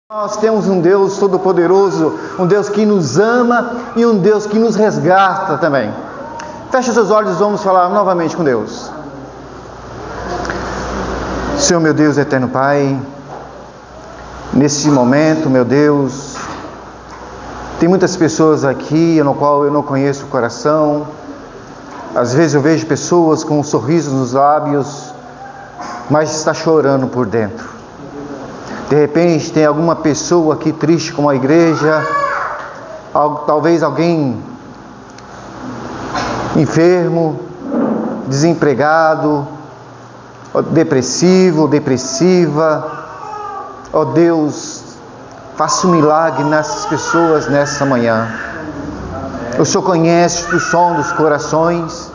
Nós temos um Deus todo-poderoso, um Deus que nos ama e um Deus que nos resgata também. Feche seus olhos, vamos falar novamente com Deus. Senhor meu Deus, eterno Pai, nesse momento, meu Deus, tem muitas pessoas aqui no qual eu não conheço o coração. Às vezes eu vejo pessoas com um sorriso nos lábios, mas está chorando por dentro. De repente tem alguma pessoa aqui triste com a igreja, talvez alguém enfermo, desempregado, depressivo, depressiva. Ó Deus, faça um milagre nessas pessoas nessa manhã. O Senhor conhece o som dos corações.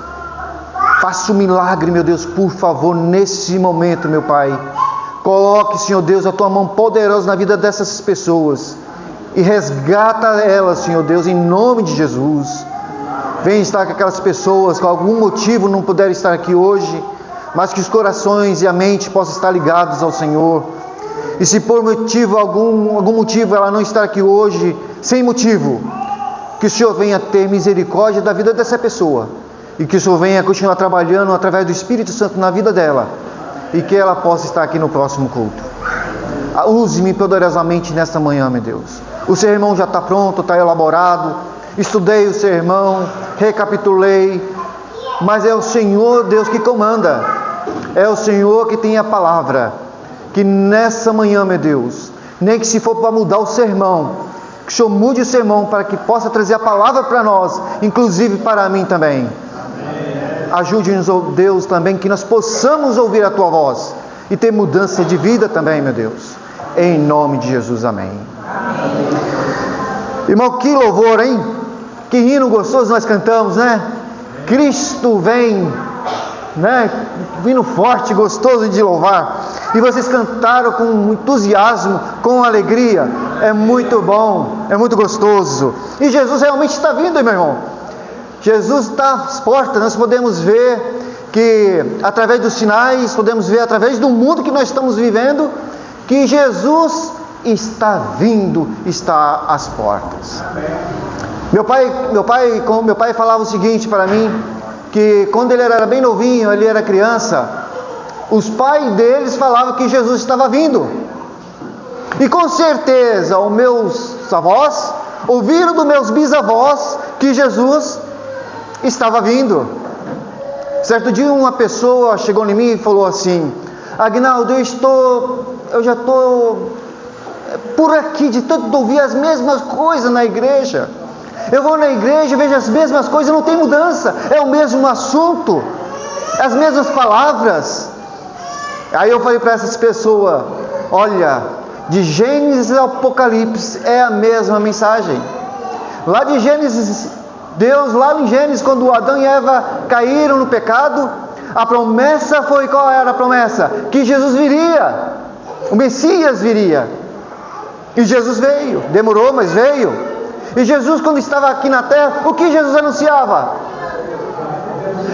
Faça um milagre, meu Deus, por favor, nesse momento, meu Pai. Coloque, Senhor Deus, a Tua mão poderosa na vida dessas pessoas e resgata elas, Senhor Deus, em nome de Jesus. Vem estar com aquelas pessoas que por algum motivo não puderam estar aqui hoje, mas que os corações e a mente possam estar ligados ao Senhor. E se por motivo algum motivo ela não estar aqui hoje, sem motivo, que o Senhor venha ter misericórdia da vida dessa pessoa e que o Senhor venha continuar trabalhando através do Espírito Santo na vida dela. E que ela possa estar aqui no próximo culto. Use-me poderosamente nesta manhã, meu Deus. O sermão já está pronto, está elaborado. Estudei o sermão, recapitulei. Mas é o Senhor, Deus, que comanda. É o Senhor que tem a palavra. Que nessa manhã, meu Deus, nem que se for para mudar o sermão, que o Senhor mude o sermão para que possa trazer a palavra para nós, inclusive para mim também. Ajude-nos, oh Deus, também que nós possamos ouvir a Tua voz e ter mudança de vida também, meu Deus. Em nome de Jesus, amém. Irmão, que louvor, hein? Que hino gostoso nós cantamos, né? Cristo vem, né? Hino forte, gostoso de louvar. E vocês cantaram com entusiasmo, com alegria. É muito bom, é muito gostoso. E Jesus realmente está vindo, meu irmão. Jesus está às portas. Nós podemos ver que através dos sinais, podemos ver através do mundo que nós estamos vivendo, que Jesus está vindo, está às portas. Meu pai falava o seguinte para mim, que quando ele era bem novinho, ele era criança, os pais deles falavam que Jesus estava vindo. E com certeza os meus avós ouviram dos meus bisavós que Jesus estava vindo. Certo dia uma pessoa chegou em mim e falou assim: Agnaldo, eu já estou por aqui de tanto ouvir as mesmas coisas na igreja. Eu vou na igreja e vejo as mesmas coisas, não tem mudança, é o mesmo assunto, as mesmas palavras. Aí eu falei para essas pessoas: olha, de Gênesis ao Apocalipse é a mesma mensagem. Lá de Gênesis, Deus, lá em Gênesis, quando Adão e Eva caíram no pecado, a promessa foi, qual era a promessa? Que Jesus viria, o Messias viria. E Jesus veio, demorou, mas veio. E Jesus, quando estava aqui na terra, o que Jesus anunciava?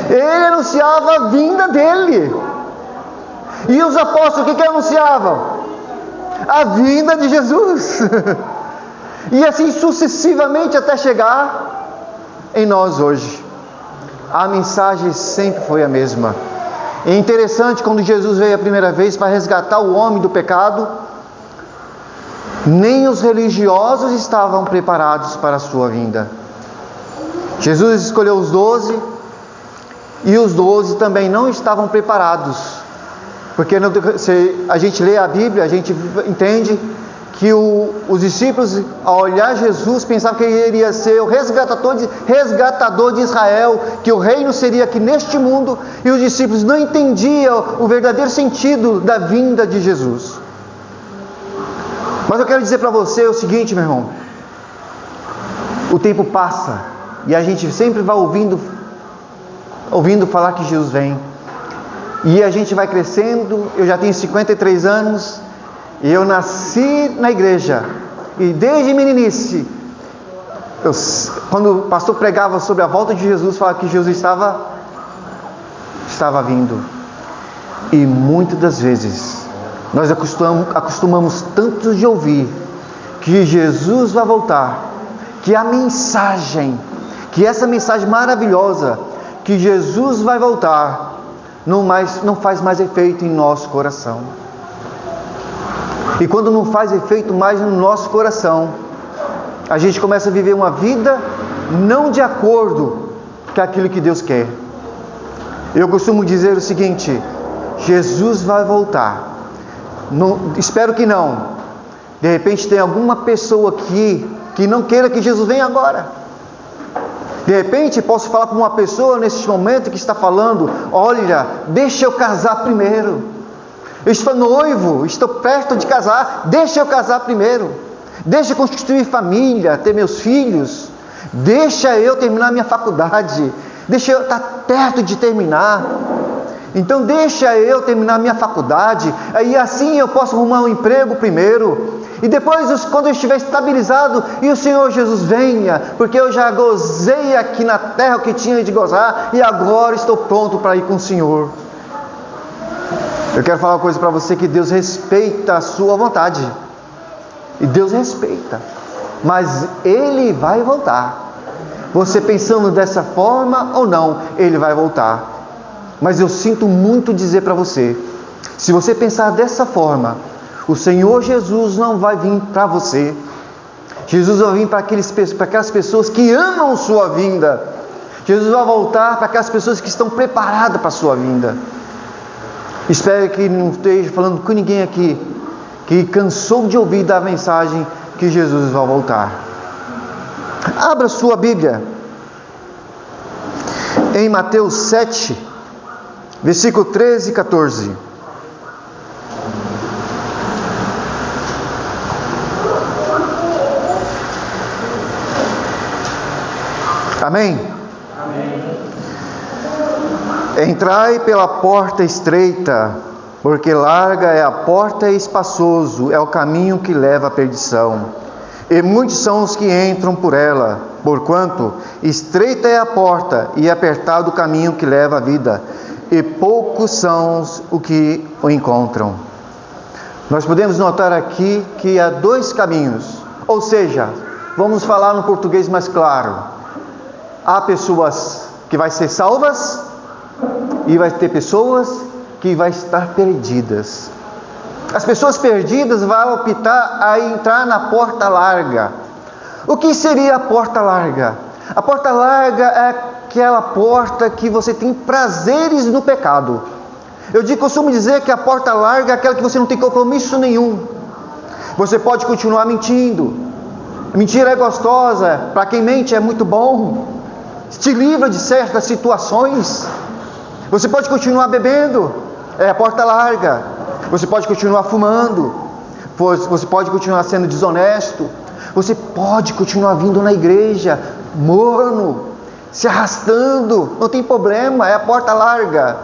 Ele anunciava a vinda dele. E os apóstolos, o que anunciavam? A vinda de Jesus. E assim sucessivamente até chegar em nós hoje. A mensagem sempre foi a mesma. É interessante, quando Jesus veio a primeira vez para resgatar o homem do pecado, nem os religiosos estavam preparados para a sua vinda. Jesus escolheu os 12 e os 12 também não estavam preparados, porque se a gente lê a Bíblia, a gente entende que os discípulos, ao olhar Jesus, pensavam que ele iria ser o resgatador de Israel, que o reino seria aqui neste mundo, e os discípulos não entendiam o verdadeiro sentido da vinda de Jesus. Mas eu quero dizer para você o seguinte, meu irmão: o tempo passa e a gente sempre vai ouvindo falar que Jesus vem, e a gente vai crescendo. Eu já tenho 53 anos. E eu nasci na igreja, e desde meninice, quando o pastor pregava sobre a volta de Jesus, falava que Jesus estava vindo. E muitas das vezes nós acostumamos tanto de ouvir que Jesus vai voltar, que a mensagem, que essa mensagem maravilhosa, que Jesus vai voltar, não faz mais efeito em nosso coração. E quando não faz efeito mais no nosso coração, a gente começa a viver uma vida não de acordo com aquilo que Deus quer. Eu costumo dizer o seguinte: Jesus vai voltar. Espero que não. De repente tem alguma pessoa aqui que não queira que Jesus venha agora. De repente posso falar para uma pessoa nesse momento que está falando: olha, deixa eu casar primeiro. Eu estou noivo, estou perto de casar, deixa eu casar primeiro. Deixa eu constituir família, ter meus filhos. Deixa eu terminar minha faculdade. Deixa eu estar perto de terminar. Então deixa eu terminar minha faculdade, aí assim eu posso arrumar um emprego primeiro, e depois, quando eu estiver estabilizado, e o Senhor Jesus venha, porque eu já gozei aqui na terra o que tinha de gozar, e agora estou pronto para ir com o Senhor. Eu quero falar uma coisa para você, que Deus respeita a sua vontade, e Deus respeita, mas Ele vai voltar. Você pensando dessa forma ou não, Ele vai voltar. Mas eu sinto muito dizer para você, se você pensar dessa forma, o Senhor Jesus não vai vir para você. Jesus vai vir para aquelas pessoas que amam sua vinda. Jesus vai voltar para aquelas pessoas que estão preparadas para a sua vinda. Espero que não esteja falando com ninguém aqui que cansou de ouvir da mensagem que Jesus vai voltar. Abra sua Bíblia em Mateus 7, versículo 13 e 14. Amém? Amém. Entrai pela porta estreita, porque larga é a porta e espaçoso é o caminho que leva à perdição, e muitos são os que entram por ela, porquanto estreita é a porta e apertado o caminho que leva à vida, e poucos são os que o encontram. Nós podemos notar aqui que há dois caminhos, ou seja, vamos falar no português mais claro: há pessoas que vão ser salvas e vai ter pessoas que vão estar perdidas. As pessoas perdidas vão optar a entrar na porta larga. O que seria a porta larga? A porta larga é aquela porta que você tem prazeres no pecado. Costumo dizer que a porta larga é aquela que você não tem compromisso nenhum. Você pode continuar mentindo. Mentira é gostosa, para quem mente é muito bom. Te livra de certas situações. Você pode continuar bebendo, é a porta larga. Você pode continuar fumando, você pode continuar sendo desonesto. Você pode continuar vindo na igreja morno, se arrastando, não tem problema, é a porta larga.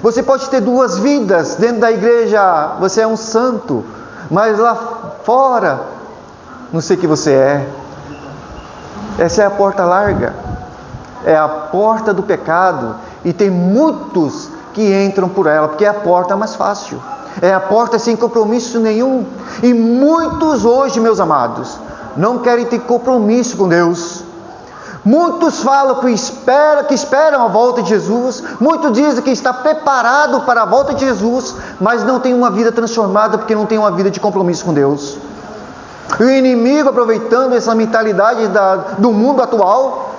Você pode ter duas vidas. Dentro da igreja você é um santo, mas lá fora não sei o que você é. Essa é a porta larga, é a porta do pecado, e tem muitos que entram por ela, porque é a porta mais fácil, é a porta sem compromisso nenhum. E muitos hoje, meus amados, não querem ter compromisso com Deus. Muitos falam que esperam a volta de Jesus. Muitos dizem que está preparado para a volta de Jesus, mas não tem uma vida transformada, porque não tem uma vida de compromisso com Deus. E o inimigo, aproveitando essa mentalidade do mundo atual,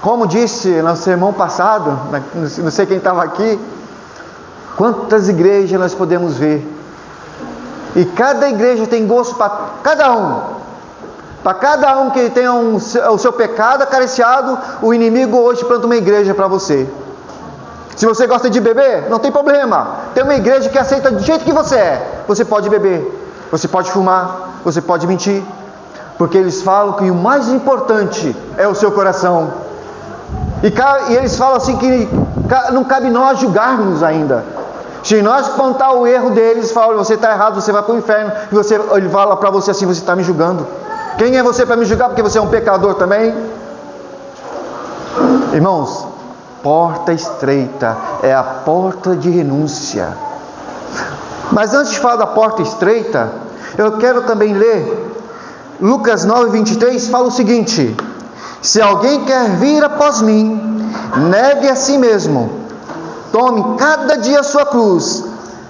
como disse no sermão passado, não sei quem estava aqui, quantas igrejas nós podemos ver, e cada igreja tem gosto para cada um. Para cada um que tenha o seu pecado acariciado, o inimigo hoje planta uma igreja para você. Se você gosta de beber, não tem problema, tem uma igreja que aceita do jeito que você é. Você pode beber, você pode fumar, você pode mentir, porque eles falam que o mais importante é o seu coração. E eles falam assim que não cabe nós julgarmos ainda. Se nós apontar o erro deles, falam: você está errado, você vai para o inferno, e ele fala para você assim: você está me julgando. Quem é você para me julgar? Porque você é um pecador também. Irmãos, porta estreita é a porta de renúncia. Mas antes de falar da porta estreita, eu quero também ler Lucas 9:23 fala o seguinte: se alguém quer vir após mim, negue a si mesmo, tome cada dia a sua cruz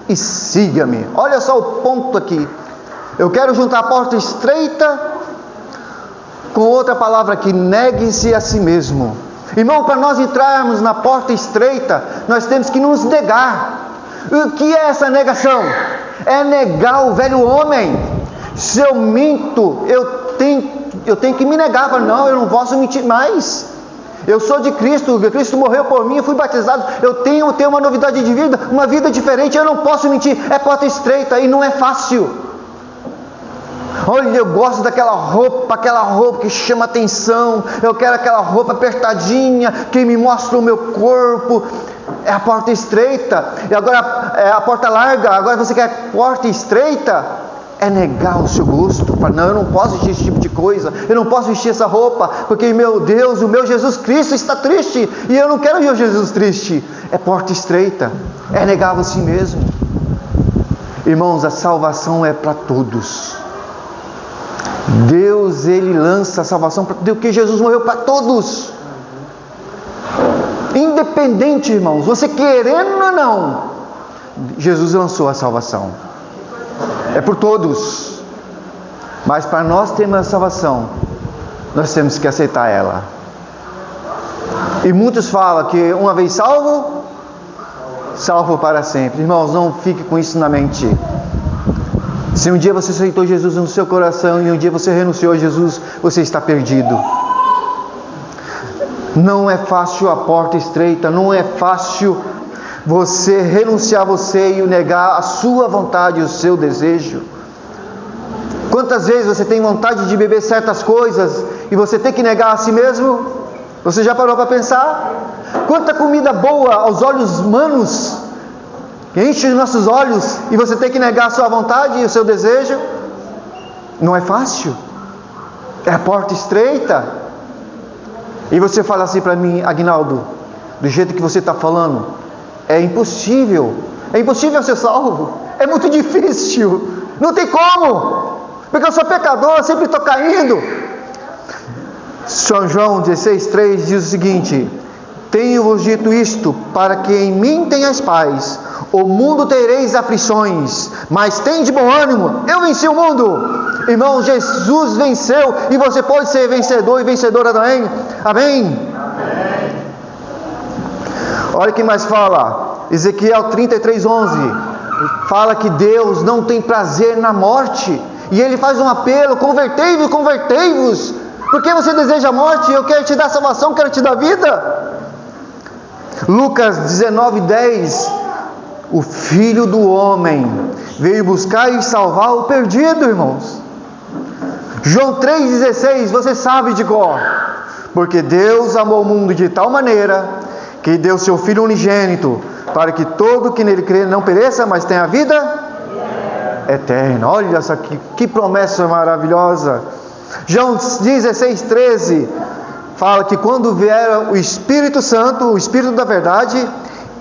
e siga-me. Olha só o ponto aqui. Eu quero juntar a porta estreita com outra palavra aqui: negue-se a si mesmo. Irmão, para nós entrarmos na porta estreita, nós temos que nos negar. O que é essa negação? É negar o velho homem. Se eu minto, eu tenho que me negar. Não, eu não posso mentir mais. Eu sou de Cristo, Cristo morreu por mim, eu fui batizado, eu tenho uma novidade de vida, uma vida diferente, eu não posso mentir. É porta estreita e não é fácil. Olha, eu gosto daquela roupa que chama atenção, eu quero aquela roupa apertadinha, que me mostra o meu corpo. É a porta estreita. E agora é a porta larga. Agora você quer a porta estreita? É negar o seu gosto. Não, eu não posso vestir esse tipo de coisa, eu não posso vestir essa roupa, porque meu Deus, o meu Jesus Cristo está triste, e eu não quero ver o Jesus triste. É porta estreita, é negar a si mesmo. Irmãos, a salvação é para todos. Deus, Ele lança a salvação para todos, porque Jesus morreu para todos. Independente, irmãos, você querendo ou não, Jesus lançou a salvação. É por todos. Mas para nós termos a salvação, nós temos que aceitar ela. E muitos falam que uma vez salvo, salvo para sempre. Irmãos, não fique com isso na mente. Se um dia você aceitou Jesus no seu coração e um dia você renunciou a Jesus, você está perdido. Não é fácil a porta estreita, não é fácil você renunciar a você e negar a sua vontade, o seu desejo. Quantas vezes você tem vontade de beber certas coisas e você tem que negar a si mesmo? Você já parou para pensar? Quanta comida boa aos olhos humanos que enche os nossos olhos e você tem que negar a sua vontade e o seu desejo? Não é fácil. É a porta estreita. E você fala assim para mim: Aguinaldo, do jeito que você está falando, é impossível ser salvo, é muito difícil, não tem como, porque eu sou pecador, eu sempre estou caindo. São João 16,3 diz o seguinte: tenho-vos dito isto, para que em mim tenhais paz. O mundo tereis aflições, mas tem de bom ânimo, eu venci o mundo. Irmão, Jesus venceu, e você pode ser vencedor e vencedora também. Amém? Olha o que mais fala. Ezequiel 33:11 fala que Deus não tem prazer na morte, e Ele faz um apelo: convertei-vos, convertei-vos. Porque você deseja a morte? Eu quero te dar salvação, quero te dar vida. Lucas 19:10: o Filho do Homem veio buscar e salvar o perdido, irmãos. João 3,16, você sabe de cor: porque Deus amou o mundo de tal maneira que deu seu Filho unigênito, para que todo que nele crê não pereça, mas tenha vida eterna. Olha essa que promessa maravilhosa. João 16,13 fala que quando vier o Espírito Santo, o Espírito da verdade,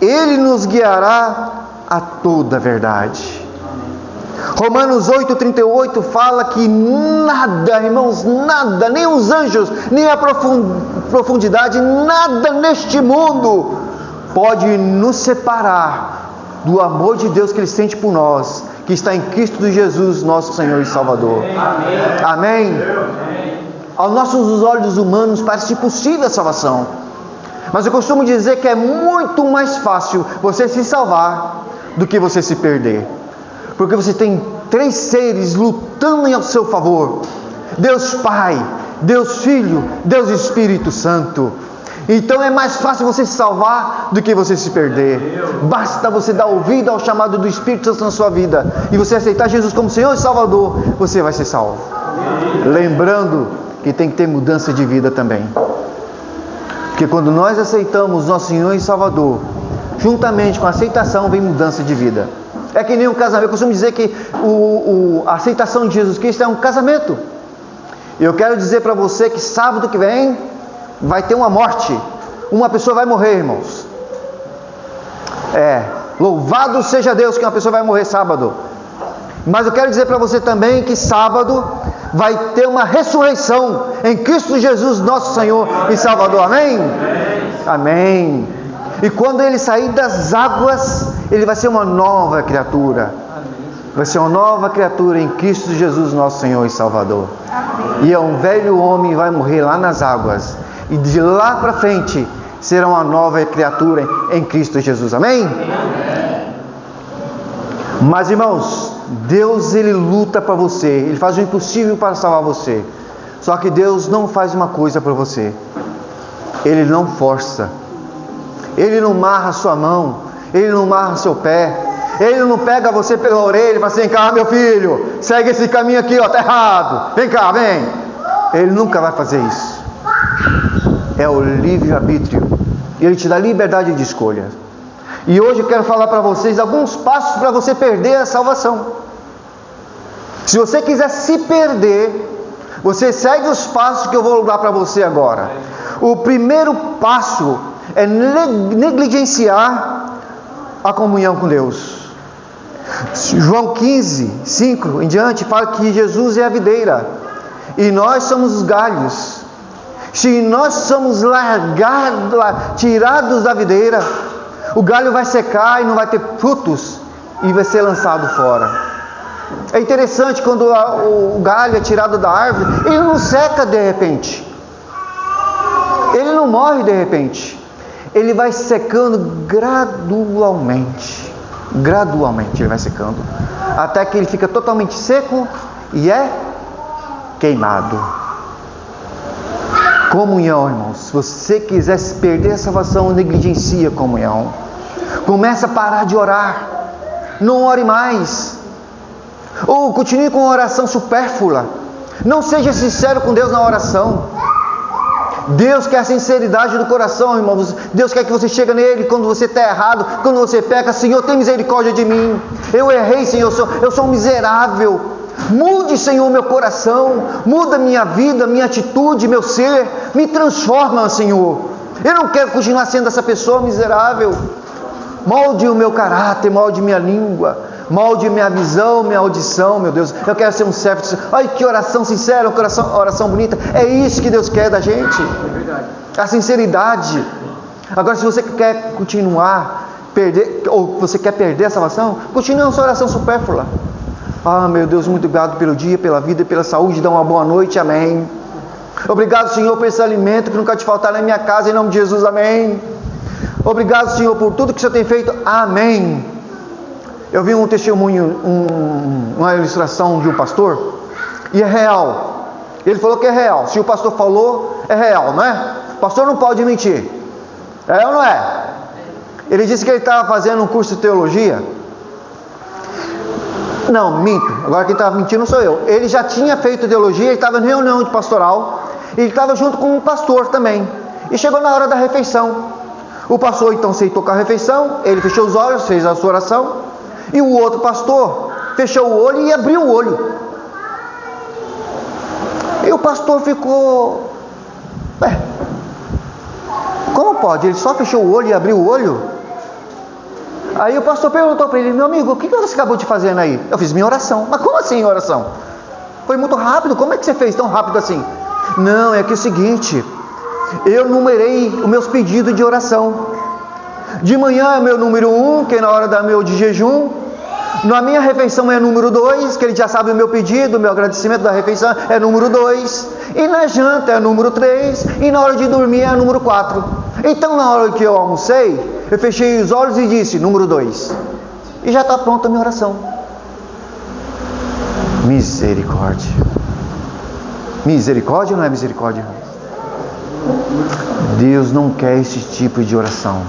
Ele nos guiará a toda a verdade. Romanos 8,38 fala que nada, irmãos, nada, nem os anjos, nem a profundidade, nada neste mundo pode nos separar do amor de Deus que Ele sente por nós, que está em Cristo Jesus, nosso Senhor e Salvador. Amém? Amém? Aos nossos olhos humanos parece impossível a salvação, mas eu costumo dizer que é muito mais fácil você se salvar do que você se perder, porque você tem três seres lutando ao seu favor: Deus Pai, Deus Filho, Deus Espírito Santo. Então é mais fácil você se salvar do que você se perder. Basta você dar ouvido ao chamado do Espírito Santo na sua vida e você aceitar Jesus como Senhor e Salvador, você vai ser salvo. Lembrando que tem que ter mudança de vida também, porque quando nós aceitamos nosso Senhor e Salvador, juntamente com a aceitação vem mudança de vida. É que nem um casamento. Eu costumo dizer que a aceitação de Jesus Cristo é um casamento. E eu quero dizer para você que sábado que vem vai ter uma morte. Uma pessoa vai morrer, irmãos. Louvado seja Deus que uma pessoa vai morrer sábado. Mas eu quero dizer para você também que sábado vai ter uma ressurreição em Cristo Jesus, nosso Senhor e Salvador. Amém? Amém. E quando ele sair das águas, ele vai ser uma nova criatura. Vai ser uma nova criatura em Cristo Jesus, nosso Senhor e Salvador. E um velho homem vai morrer lá nas águas. E de lá para frente será uma nova criatura em Cristo Jesus. Amém? Mas, irmãos, Deus, ele luta para você. Ele faz o impossível para salvar você. Só que Deus não faz uma coisa para você. Ele não força. Ele não amarra sua mão. Ele não amarra seu pé. Ele não pega você pela orelha e fala assim: vem cá, meu filho, segue esse caminho aqui, ó, tá errado. Vem cá, vem. Ele nunca vai fazer isso. É o livre-arbítrio. Ele te dá liberdade de escolha. E hoje eu quero falar para vocês alguns passos para você perder a salvação. Se você quiser se perder, você segue os passos que eu vou dar para você agora. O primeiro passo é negligenciar a comunhão com Deus. João 15, 5 em diante fala que Jesus é a videira e nós somos os galhos. Se nós somos tirados da videira, o galho vai secar e não vai ter frutos e vai ser lançado fora. É interessante, quando o galho é tirado da árvore, ele não seca de repente, ele não morre de repente, ele vai secando gradualmente. Gradualmente ele vai secando, até que ele fica totalmente seco e é queimado. Comunhão, irmãos. Se você quiser perder a salvação, negligencia a comunhão. Começa a parar de orar. Não ore mais. Ou continue com a oração supérflua. Não seja sincero com Deus na oração. Deus quer a sinceridade do coração, irmãos. Deus quer que você chegue nele quando você está errado, quando você peca. Senhor, tem misericórdia de mim. Eu errei, Senhor, eu sou um miserável. Mude, Senhor, meu coração. Muda minha vida, minha atitude, meu ser. Me transforma, Senhor. Eu não quero continuar sendo essa pessoa miserável. Molde o meu caráter, molde minha língua, molde minha visão, minha audição, meu Deus. Eu quero ser um servo. Olha que oração sincera, oração bonita. É isso que Deus quer da gente. A sinceridade. Agora, se você quer continuar ou você quer perder a salvação, continue a sua oração supérflua. Ah, meu Deus, muito obrigado pelo dia, pela vida, pela saúde. Dá uma boa noite, amém. Obrigado, Senhor, por esse alimento que nunca te faltar na minha casa, em nome de Jesus, amém. Obrigado, Senhor, por tudo que o Senhor tem feito, amém. Eu vi um testemunho, uma ilustração de um pastor, e é real. Ele falou que é real. Se o pastor falou, é real, não é? O pastor não pode mentir. É ou não é? Ele disse que ele estava fazendo um curso de teologia. Não, minto. Agora quem estava mentindo sou eu. Ele já tinha feito teologia, ele estava em reunião de pastoral. Ele estava junto com um pastor também. E chegou na hora da refeição. O pastor então aceitou com a refeição. Ele fechou os olhos, fez a sua oração. E o outro pastor fechou o olho e abriu o olho. E o pastor ficou... como pode? Ele só fechou o olho e abriu o olho? Aí o pastor perguntou para ele: meu amigo, o que você acabou de fazer aí? Eu fiz minha oração. Mas como assim oração? Foi muito rápido. Como é que você fez tão rápido assim? Não, é que é o seguinte, eu numerei os meus pedidos de oração. De manhã é meu número 1, que é na hora de jejum. Na minha refeição é número 2, que ele já sabe o meu pedido, o meu agradecimento da refeição é número 2. E na janta é número 3. E na hora de dormir é número 4. Então na hora que eu almocei, eu fechei os olhos e disse número 2. E já está pronta a minha oração. Misericórdia. Misericórdia ou não é misericórdia? Deus não quer esse tipo de oração.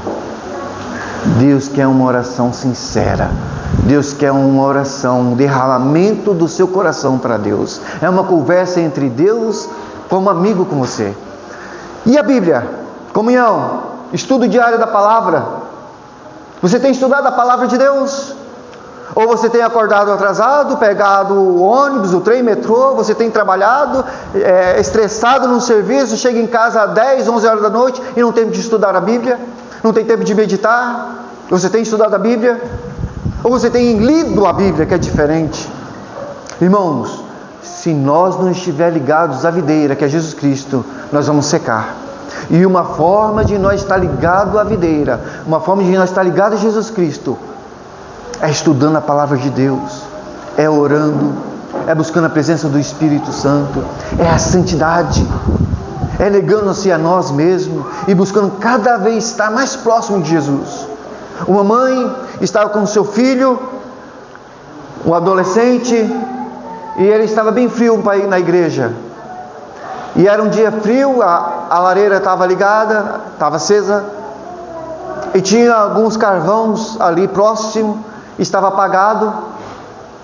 Deus quer uma oração sincera. Deus quer uma oração, um derramamento do seu coração para Deus. É uma conversa entre Deus como amigo com você. E a Bíblia? Comunhão, estudo diário da palavra. Você tem estudado a palavra de Deus? Ou você tem acordado atrasado, pegado o ônibus, o trem, metrô, você tem trabalhado, estressado no serviço, chega em casa às 10, 11 horas da noite e não tem tempo de estudar a Bíblia? Não tem tempo de meditar? Você tem estudado a Bíblia? Ou você tem lido a Bíblia, que é diferente? Irmãos, se nós não estivermos ligados à videira, que é Jesus Cristo, nós vamos secar. E uma forma de nós estar ligado à videira, uma forma de nós estar ligado a Jesus Cristo, é estudando a palavra de Deus, é orando, é buscando a presença do Espírito Santo, é a santidade, é negando-se a nós mesmos e buscando cada vez estar mais próximo de Jesus. Uma mãe estava com seu filho, um adolescente, e ele estava bem frio para ir na igreja. E era um dia frio, a lareira estava ligada, estava acesa, e tinha alguns carvões ali próximo, estava apagado.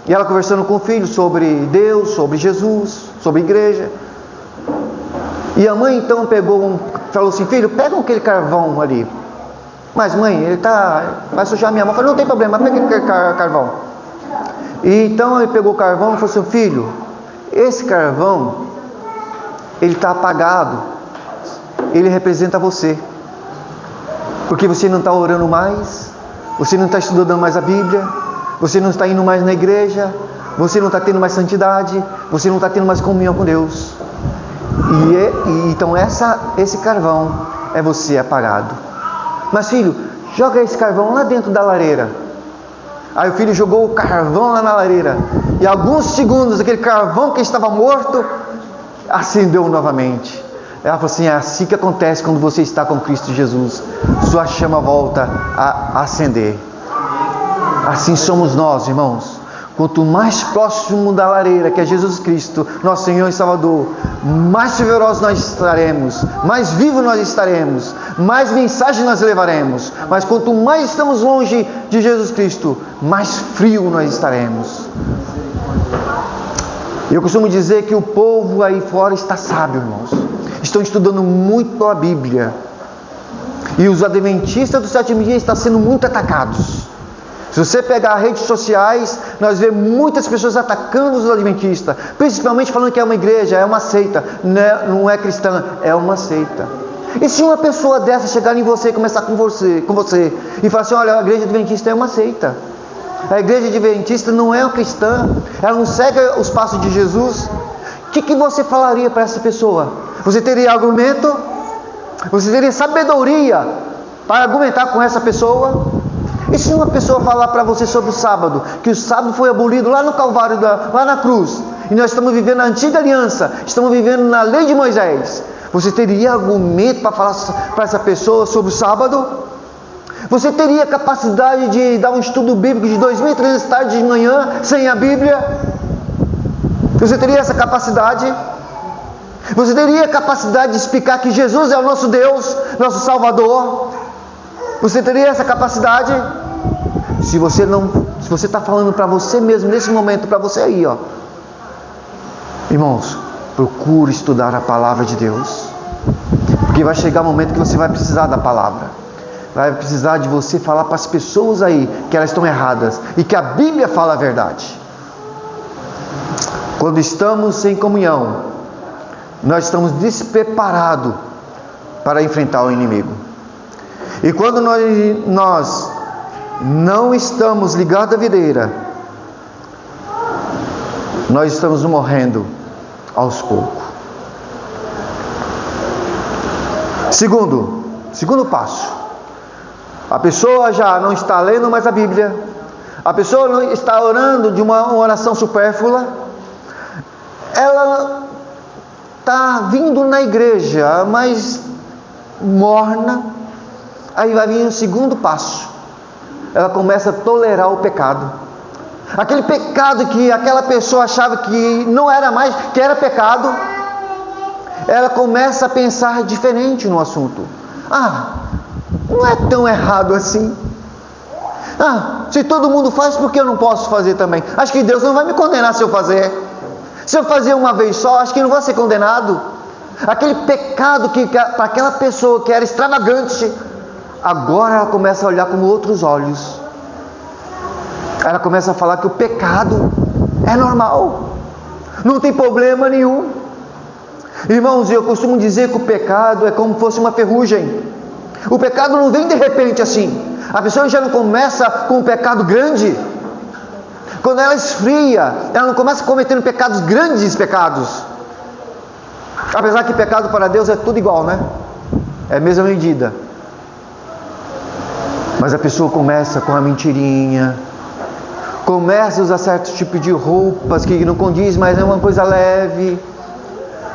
E ela conversando com o filho sobre Deus, sobre Jesus, sobre a igreja. E a mãe então falou assim: filho, pega aquele carvão ali. Mas mãe, ele vai sujar minha mão. Eu falei: não tem problema, pega aquele carvão. E então ele pegou o carvão e falou assim: filho, esse carvão, ele está apagado, ele representa você, porque você não está orando mais, você não está estudando mais a Bíblia, você não está indo mais na igreja, você não está tendo mais santidade, você não está tendo mais comunhão com Deus. Então esse carvão é você apagado. Mas filho, joga esse carvão lá dentro da lareira. Aí o filho jogou o carvão lá na lareira, e alguns segundos aquele carvão que estava morto acendeu novamente. Ela falou assim: é assim que acontece quando você está com Cristo Jesus, sua chama volta a acender. Assim somos nós, irmãos. Quanto mais próximo da lareira, que é Jesus Cristo, nosso Senhor e Salvador, mais fervorosos nós estaremos, mais vivos nós estaremos, mais mensagem nós levaremos. Mas quanto mais estamos longe de Jesus Cristo, mais frio nós estaremos. Eu costumo dizer que o povo aí fora está sábio, irmãos. Estão estudando muito a Bíblia. E os adventistas do sétimo dia estão sendo muito atacados. Se você pegar as redes sociais, nós vemos muitas pessoas atacando os adventistas, principalmente falando que é uma igreja, é uma seita, não é cristã, é uma seita. E se uma pessoa dessa chegar em você e começar com você e falar assim: olha, a igreja adventista é uma seita, a igreja adventista não é uma cristã, ela não segue os passos de Jesus, o que você falaria para essa pessoa? Você teria argumento? Você teria sabedoria para argumentar com essa pessoa? E se uma pessoa falar para você sobre o sábado, que o sábado foi abolido lá no Calvário, lá na cruz, e nós estamos vivendo a antiga aliança, estamos vivendo na lei de Moisés, você teria argumento para falar para essa pessoa sobre o sábado? Você teria capacidade de dar um estudo bíblico de 2.300 tardes de manhã sem a Bíblia? Você teria essa capacidade? Você teria capacidade de explicar que Jesus é o nosso Deus, nosso Salvador? Você teria essa capacidade? Se você está falando para você mesmo nesse momento, para você aí, ó, irmãos, procure estudar a palavra de Deus, porque vai chegar o momento que você vai precisar da palavra, vai precisar de você falar para as pessoas aí que elas estão erradas e que a Bíblia fala a verdade. Quando estamos sem comunhão, nós estamos despreparados para enfrentar o inimigo. E quando nós não estamos ligados à videira, nós estamos morrendo aos poucos. Segundo passo, a pessoa já não está lendo mais a Bíblia, a pessoa não está orando de uma oração supérflua, ela está vindo na igreja, mas morna. Aí vai vir o segundo passo. Ela começa a tolerar o pecado. Aquele pecado que aquela pessoa achava que não era mais, que era pecado, ela começa a pensar diferente no assunto. Não é tão errado assim. Se todo mundo faz, por que eu não posso fazer também? Acho que Deus não vai me condenar se eu fazer. Se eu fazer uma vez só, acho que não vou ser condenado. Aquele pecado que para aquela pessoa que era extravagante, agora ela começa a olhar com outros olhos. Ela começa a falar que o pecado é normal, não tem problema nenhum. Irmãos, eu costumo dizer que o pecado é como se fosse uma ferrugem. O pecado não vem de repente assim. A pessoa já não começa com um pecado grande, Quando ela esfria, ela não começa cometendo pecados, grandes pecados. Apesar que pecado para Deus é tudo igual, né? É a mesma medida. Mas a pessoa começa com a mentirinha, começa a usar certos tipos de roupas que não condiz, mas é uma coisa leve.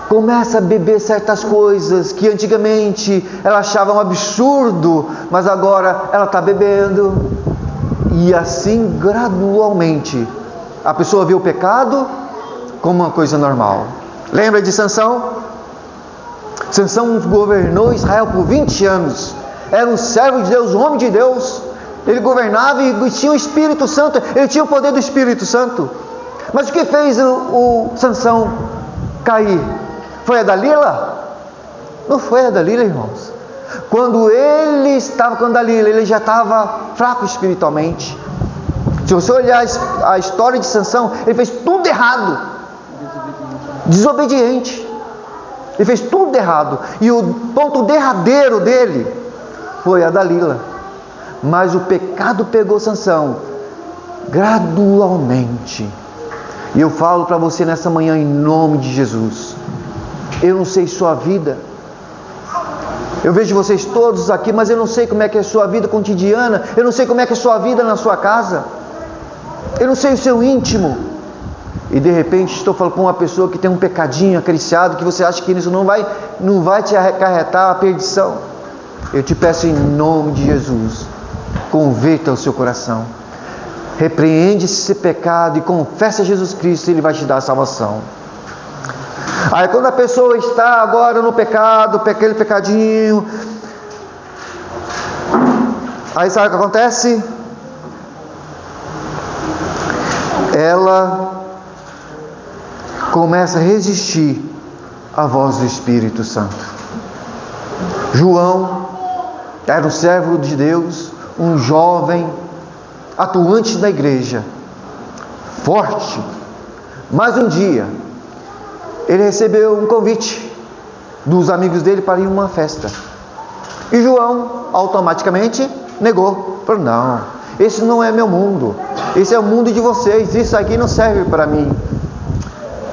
Começa a beber certas coisas que antigamente ela achava um absurdo, mas agora ela está bebendo. E assim, gradualmente, a pessoa vê o pecado como uma coisa normal. Lembra de Sansão? Sansão governou Israel por 20 anos. Era um servo de Deus, um homem de Deus. Ele governava e tinha o Espírito Santo. Ele tinha o poder do Espírito Santo. Mas o que fez o Sansão cair? Foi a Dalila? Não foi a Dalila, irmãos. Quando ele estava com a Dalila, ele já estava fraco espiritualmente. Se você olhar a história de Sansão, ele fez tudo errado. Desobediente. Ele fez tudo errado. E o ponto derradeiro dele foi a Dalila. Mas o pecado pegou Sansão gradualmente. E eu falo para você nessa manhã em nome de Jesus. Eu não sei sua vida. Eu vejo vocês todos aqui, mas eu não sei como é que é a sua vida cotidiana. Eu não sei como é que é a sua vida na sua casa. Eu não sei o seu íntimo. E de repente estou falando com uma pessoa que tem um pecadinho acariciado, que você acha que isso não vai te acarretar a perdição. Eu te peço em nome de Jesus, converta o seu coração. Repreende esse pecado e confessa a Jesus Cristo, Ele vai te dar a salvação. Aí quando a pessoa está agora no pecado, aquele pecadinho, aí sabe o que acontece? Ela começa a resistir à voz do Espírito Santo. João era um servo de Deus, um jovem atuante da igreja, forte. Mas um dia ele recebeu um convite dos amigos dele para ir a uma festa. E João automaticamente negou. Falou: não, esse não é meu mundo. Esse é o mundo de vocês. Isso aqui não serve para mim.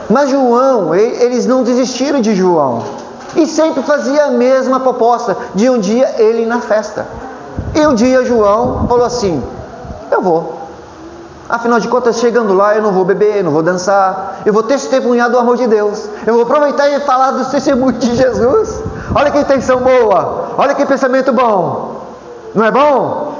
Mas João, eles não desistiram de João. E sempre fazia a mesma proposta de um dia ele ir na festa. E um dia João falou assim: eu vou. Afinal de contas, chegando lá, eu não vou beber, não vou dançar, eu vou testemunhar do amor de Deus. Eu vou aproveitar e falar do testemunho de Jesus. Olha que intenção boa, olha que pensamento bom. Não é bom?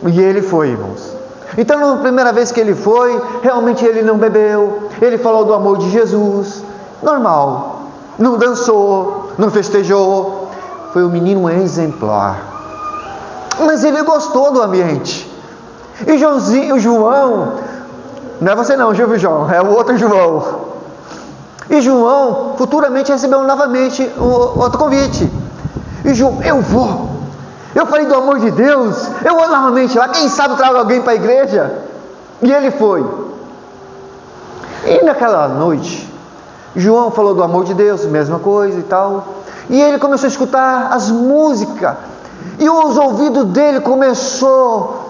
E ele foi, irmãos. Então, na primeira vez que ele foi, realmente ele não bebeu, ele falou do amor de Jesus, normal. Não dançou, não festejou. Foi um menino exemplar. Mas ele gostou do ambiente. E o João, não é você não, João, é o outro João. E João futuramente recebeu novamente outro convite. E João: eu vou. Eu falei do amor de Deus, eu vou novamente lá, quem sabe trago alguém para a igreja. E ele foi. E naquela noite, João falou do amor de Deus, mesma coisa e tal. E ele começou a escutar as músicas. E os ouvidos dele começou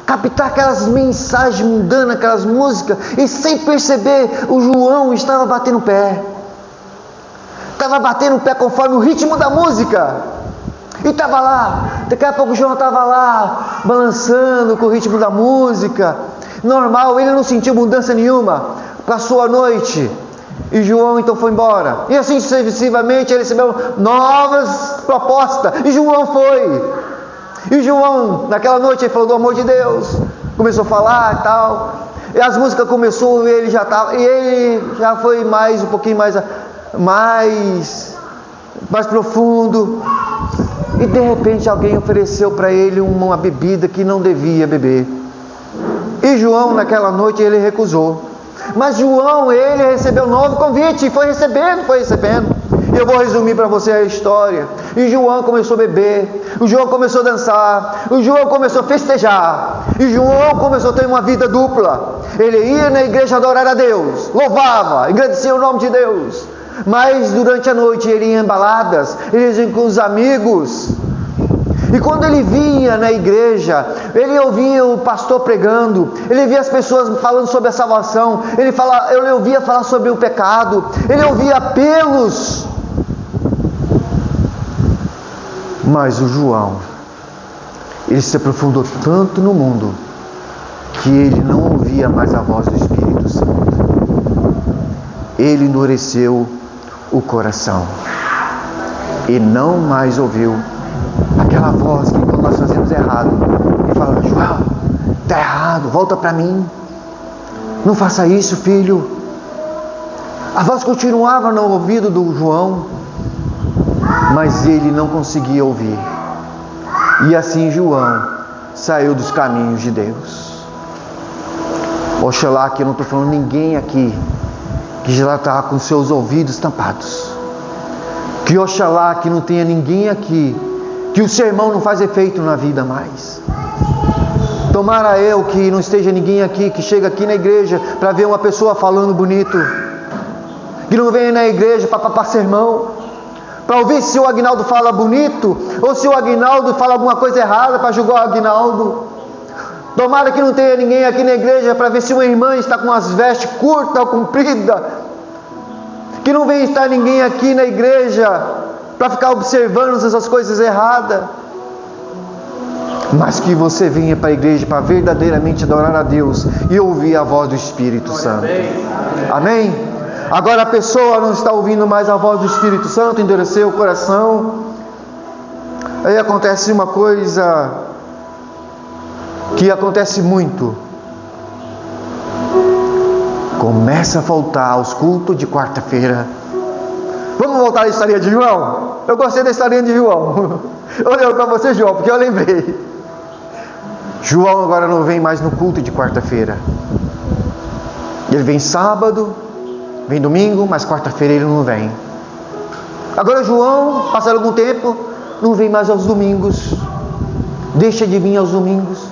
a captar aquelas mensagens mundanas, aquelas músicas. E sem perceber, o João estava batendo o pé. Estava batendo o pé conforme o ritmo da música. E estava lá, daqui a pouco o João estava lá, balançando com o ritmo da música. Normal, ele não sentiu mudança nenhuma. Passou a noite. E João então foi embora. E assim sucessivamente ele recebeu novas propostas. E João foi. E João, naquela noite, ele falou do amor de Deus. Começou a falar e tal. E as músicas começaram e ele já estava. E ele já foi mais, um pouquinho mais profundo. E de repente alguém ofereceu para ele uma bebida que não devia beber. E João, naquela noite, ele recusou. Mas João, ele recebeu um novo convite, e foi recebendo. E eu vou resumir para você a história. E João começou a beber, o João começou a dançar, o João começou a festejar, e João começou a ter uma vida dupla. Ele ia na igreja adorar a Deus, louvava, agradecia o nome de Deus. Mas durante a noite ele ia em baladas, ele ia com os amigos. E quando ele vinha na igreja, ele ouvia o pastor pregando, ele via as pessoas falando sobre a salvação, ele ouvia falar sobre o pecado, ele ouvia apelos. Mas o João, ele se aprofundou tanto no mundo, que ele não ouvia mais a voz do Espírito Santo. Ele endureceu o coração e não mais ouviu aquela voz que quando nós fazemos errado, ele fala: João, está errado, volta para mim, não faça isso, filho. A voz continuava no ouvido do João, mas ele não conseguia ouvir. E assim João saiu dos caminhos de Deus. Oxalá que eu não estou falando ninguém aqui que já está com seus ouvidos tampados. Que oxalá que não tenha ninguém aqui que o sermão não faz efeito na vida mais. Tomara eu que não esteja ninguém aqui que chega aqui na igreja para ver uma pessoa falando bonito, que não venha na igreja para papar sermão, para ouvir se o Aguinaldo fala bonito, ou se o Aguinaldo fala alguma coisa errada para julgar o Aguinaldo. Tomara que não tenha ninguém aqui na igreja para ver se uma irmã está com as vestes curtas ou compridas. Que não venha estar ninguém aqui na igreja para ficar observando essas coisas erradas. Mas que você venha para a igreja para verdadeiramente adorar a Deus e ouvir a voz do Espírito Santo. Amém? Agora a pessoa não está ouvindo mais a voz do Espírito Santo, endureceu o coração. Aí acontece uma coisa que acontece muito. Começa a faltar aos cultos de quarta-feira. Vamos voltar à historinha de João? Eu gostei da historinha de João. Eu olhei para você, João, porque eu lembrei. João agora não vem mais no culto de quarta-feira. Ele vem sábado, vem domingo, mas quarta-feira ele não vem. Agora João, passado algum tempo, não vem mais aos domingos. Deixa de vir aos domingos.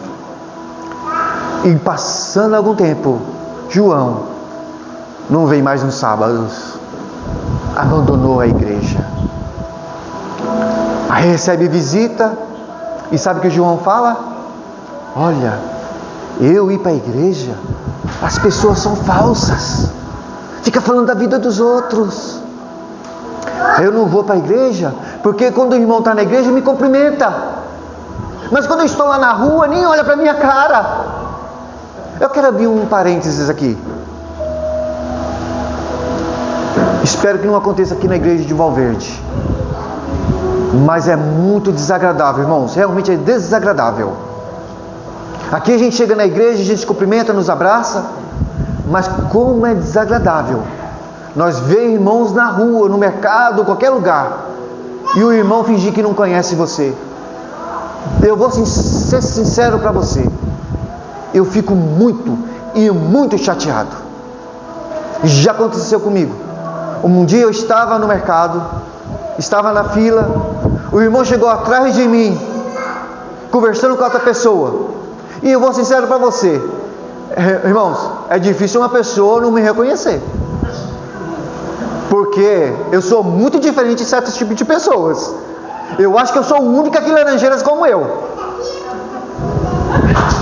E passando algum tempo, João não vem mais nos sábados. Abandonou a igreja. Aí recebe visita. E sabe o que João fala? Olha, eu ir para a igreja, as pessoas são falsas. Fica falando da vida dos outros. Eu não vou para a igreja, porque quando o irmão está na igreja me cumprimenta. Mas quando eu estou lá na rua, nem olha para a minha cara. Eu quero abrir um parênteses aqui. Espero que não aconteça aqui na igreja de Valverde. Mas é muito desagradável, irmãos. Realmente é desagradável. Aqui a gente chega na igreja, a gente se cumprimenta, nos abraça. Mas como é desagradável nós ver irmãos na rua, no mercado, qualquer lugar, e o irmão fingir que não conhece você. Eu vou ser sincero para você. Eu fico muito chateado. Já aconteceu comigo. Um dia eu estava no mercado, estava na fila, o irmão chegou atrás de mim, conversando com outra pessoa. E eu vou ser sincero para você, irmãos, é difícil uma pessoa não me reconhecer, porque eu sou muito diferente de certos tipos de pessoas. Eu acho que eu sou o único aqui em Laranjeiras como eu.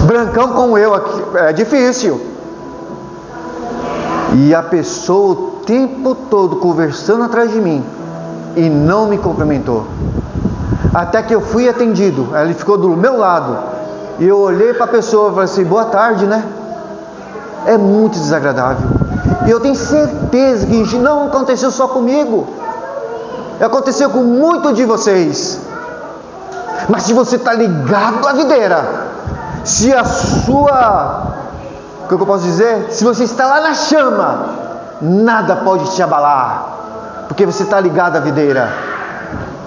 Brancão como eu aqui, é difícil. E a pessoa o tempo todo conversando atrás de mim e não me cumprimentou. Até que eu fui atendido, ele ficou do meu lado e eu olhei para a pessoa e falei assim: boa tarde, né? É muito desagradável. E eu tenho certeza que não aconteceu só comigo, aconteceu com muitos de vocês. Mas se você está ligado à videira, se a sua, o que eu posso dizer? Se você está lá na chama, nada pode te abalar, porque você está ligado à videira.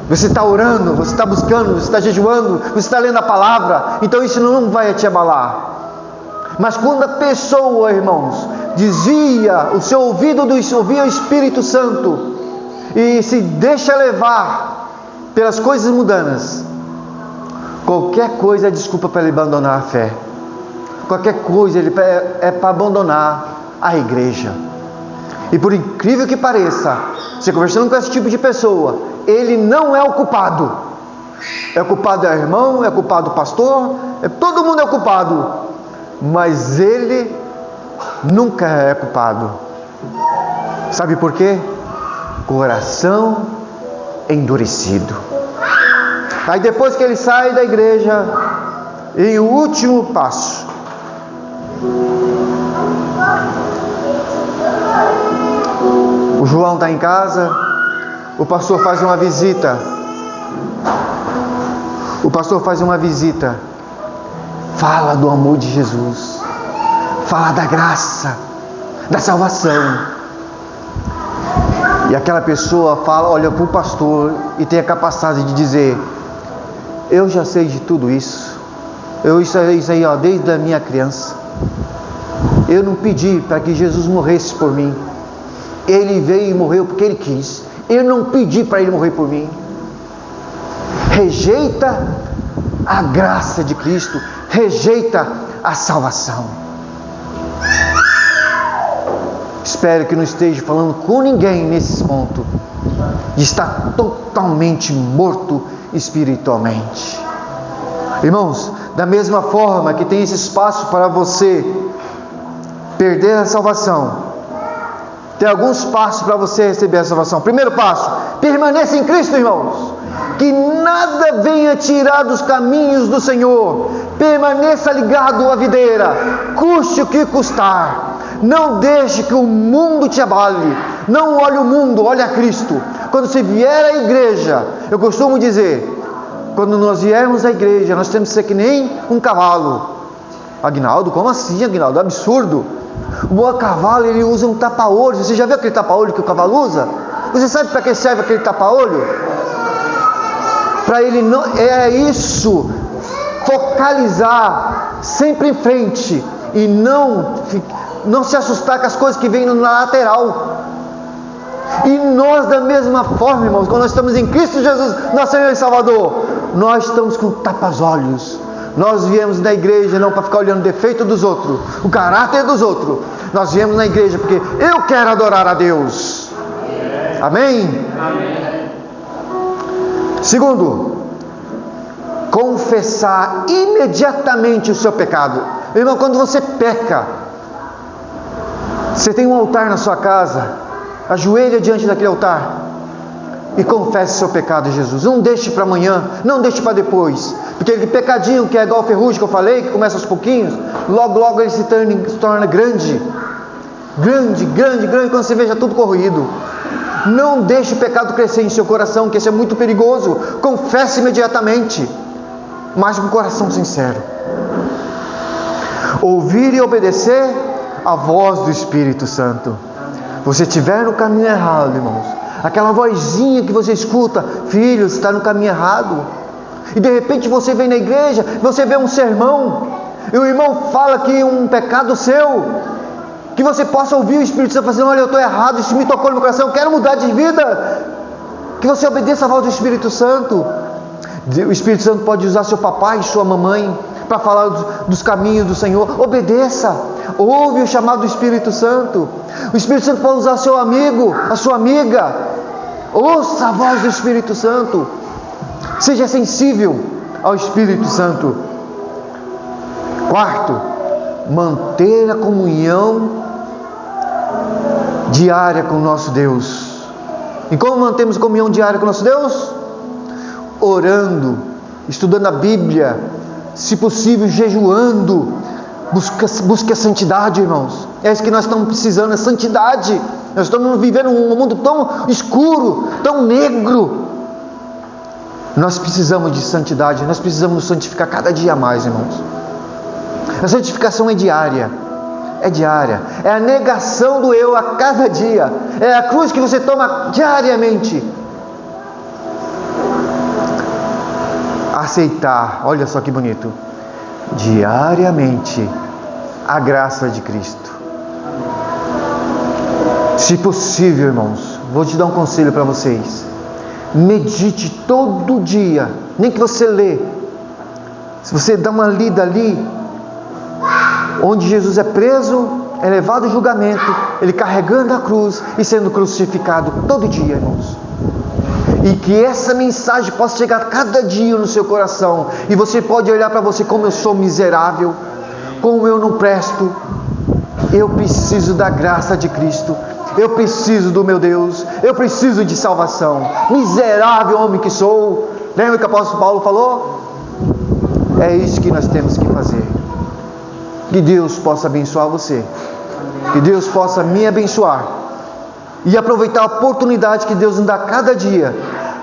Você está orando, você está buscando, você está jejuando, você está lendo a palavra, então isso não vai te abalar. Mas quando a pessoa, irmãos, desvia o seu ouvido do ouvir o Espírito Santo e se deixa levar pelas coisas mundanas, qualquer coisa é desculpa para ele abandonar a fé. Qualquer coisa é para abandonar a igreja. E por incrível que pareça, você conversando com esse tipo de pessoa, ele não é o culpado. É culpado o irmão, é culpado o pastor, todo mundo é culpado, mas ele nunca é culpado. Sabe por quê? Coração endurecido. Aí depois que ele sai da igreja, em o último passo, o João está em casa, o pastor faz uma visita. Fala do amor de Jesus, fala da graça, da salvação. E aquela pessoa olha para o pastor e tem a capacidade de dizer: eu já sei de tudo isso. Isso aí, desde a minha criança. Eu não pedi para que Jesus morresse por mim. Ele veio e morreu porque Ele quis. Eu não pedi para Ele morrer por mim. Rejeita a graça de Cristo, rejeita a salvação. Espero que não esteja falando com ninguém nesse ponto de estar totalmente morto espiritualmente. Irmãos, da mesma forma que tem esse espaço para você perder a salvação, tem alguns passos para você receber a salvação. Primeiro passo: permaneça em Cristo, irmãos. Que nada venha tirar dos caminhos do Senhor. Permaneça ligado à videira, custe o que custar. Não deixe que o mundo te abale. Não olhe o mundo, olhe a Cristo. Quando você vier à igreja, eu costumo dizer, quando nós viermos à igreja, nós temos que ser que nem um cavalo. Aguinaldo, como assim, Aguinaldo? Absurdo. O bom cavalo, ele usa um tapa-olho. Você já viu aquele tapa-olho que o cavalo usa? Você sabe para que serve aquele tapa-olho? Para ele não, é isso, focalizar sempre em frente e não se assustar com as coisas que vêm na lateral. E nós, da mesma forma, irmãos, quando nós estamos em Cristo Jesus, nosso Senhor e Salvador, nós estamos com tapas-olhos. Nós viemos na igreja não para ficar olhando o defeito dos outros, o caráter dos outros. Nós viemos na igreja porque eu quero adorar a Deus. Amém? Amém. Segundo, confessar imediatamente o seu pecado. Irmão, quando você peca, você tem um altar na sua casa, ajoelha diante daquele altar e confesse o seu pecado a Jesus. Não deixe para amanhã, não deixe para depois, porque aquele pecadinho que é igual ferrugem que eu falei, que começa aos pouquinhos, logo ele se torna grande, quando você veja tudo corroído. Não deixe o pecado crescer em seu coração, que isso é muito perigoso. Confesse imediatamente, mas com o coração sincero. Ouvir e obedecer a voz do Espírito Santo. Você estiver no caminho errado, irmãos, aquela vozinha que você escuta: filho, você está no caminho errado. E de repente você vem na igreja, você vê um sermão, e o irmão fala que um pecado seu, que você possa ouvir o Espírito Santo fazendo: olha, eu estou errado, isso me tocou no meu coração, eu quero mudar de vida. Que você obedeça a voz do Espírito Santo. O Espírito Santo pode usar seu papai e sua mamãe para falar dos caminhos do Senhor. Obedeça, ouve o chamado do Espírito Santo. O Espírito Santo pode usar seu amigo, a sua amiga. Ouça a voz do Espírito Santo. Seja sensível ao Espírito Santo. Quarto, manter a comunhão diária com o nosso Deus. E como mantemos comunhão diária com o nosso Deus? Orando, estudando a Bíblia, se possível jejuando. Busque a santidade, irmãos. É isso que nós estamos precisando, é santidade. Nós estamos vivendo um mundo tão escuro, tão negro. Nós precisamos de santidade, nós precisamos nos santificar cada dia mais, irmãos. A santificação é diária. É a negação do eu a cada dia. É a cruz que você toma diariamente. Aceitar, olha só que bonito, diariamente a graça de Cristo. Se possível, irmãos, vou te dar um conselho para vocês: medite todo dia, nem que você lê, se você dá uma lida ali onde Jesus é preso é levado ao julgamento, ele carregando a cruz e sendo crucificado todo dia, irmãos. E que essa mensagem possa chegar cada dia no seu coração, e você pode olhar para você: como eu sou miserável, como eu não presto, eu preciso da graça de Cristo, eu preciso do meu Deus, eu preciso de salvação. Miserável homem que sou. Lembra que o apóstolo Paulo falou? É isso que nós temos que fazer. Que Deus possa abençoar você, que Deus possa me abençoar, e aproveitar a oportunidade que Deus nos dá cada dia,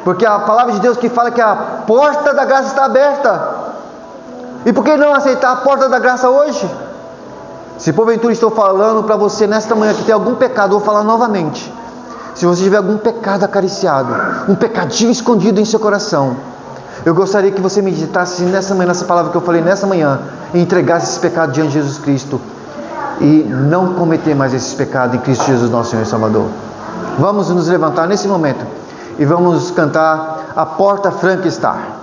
porque a palavra de Deus que fala que a porta da graça está aberta. E por que não aceitar a porta da graça hoje? Se porventura estou falando para você nesta manhã que tem algum pecado, vou falar novamente: se você tiver algum pecado acariciado, um pecadinho escondido em seu coração, eu gostaria que você meditasse nessa manhã, nessa palavra que eu falei nessa manhã, e entregasse esse pecado diante de Jesus Cristo, e não cometer mais esses pecados em Cristo Jesus, nosso Senhor e Salvador. Vamos nos levantar nesse momento e vamos cantar: A Porta Franca Está.